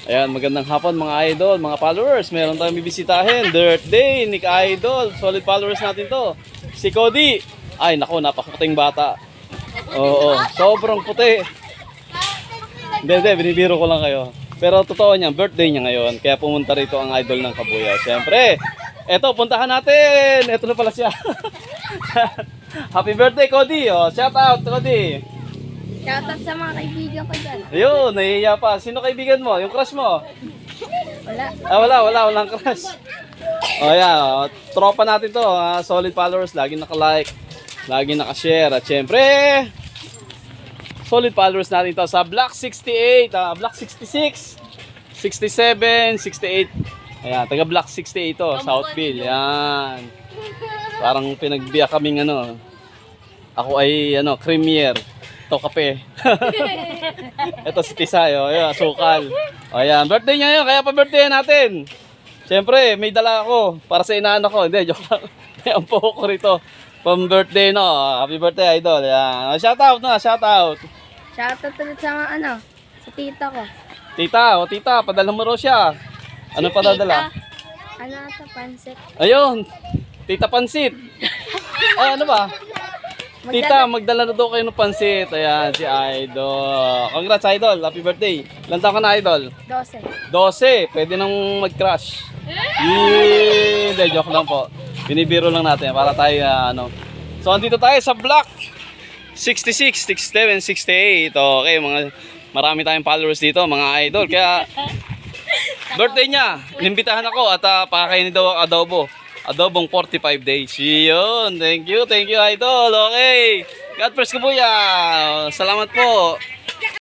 Ayan, magandang hapon mga idol, mga followers. Meron tayong bibisitahin. Birthday ni Idol. Solid followers natin to. Si Cody. Ay, naku, napakaputing bata. Oo, sobrang puti. Hindi, binibiro ko lang kayo. Pero totoo niya, birthday niya ngayon. Kaya pumunta rito ang idol ng Kabuyaw. Siyempre, eto, puntahan natin. Eto na pala siya. Happy birthday, Cody. Oh, shout out, Cody. Shoutout sa mga kaibigan ko dyan. Ayun, nahihiya pa. Sino kaibigan mo? Yung crush mo? Wala. Walang crush. O yan, tropa natin to. Solid followers, lagi naka-like, lagi naka-share. At syempre, solid followers natin to sa Block 68, Block 66, 67, 68. Ayan, taga Block 68 to, Southville. Yan. Parang pinagbiya kaming ano. Ako ay creamier. Ito kape. Ito si Tisayo, ayan, sukal. Ayan, birthday niya yun, kaya pa birthday natin. Siyempre, may dala ako para sa inaanak ko. Hindi, joke lang. May ampo ko rito. Pang birthday, no. Happy birthday, idol. Ayan. Shout out na, shout out. Shoutout ulit sa mga sa tita ko. Tita, padala mo raw siya. Ano padadala? Ano sa pansit? Ayun, Tita Pansit. Ay, ano ba? Tita, magdala na daw kayo ng pansit. Ayan, si Idol. Congrats, Idol. Happy birthday. Ilan taon ka na, Idol? 12. 12. Pwede nang mag-crush. Yee! Hindi, joke lang po. Binibiro lang natin para tayo, So, andito tayo sa Block 66, 67, 68. Okay, marami tayong followers dito, mga idol. Kaya, birthday niya. Inimbitahan ako at pakakainin daw ang adobo. Adobong 45 days. Yun. Thank you, idol. Okay. God bless Kabuyaw. Salamat po.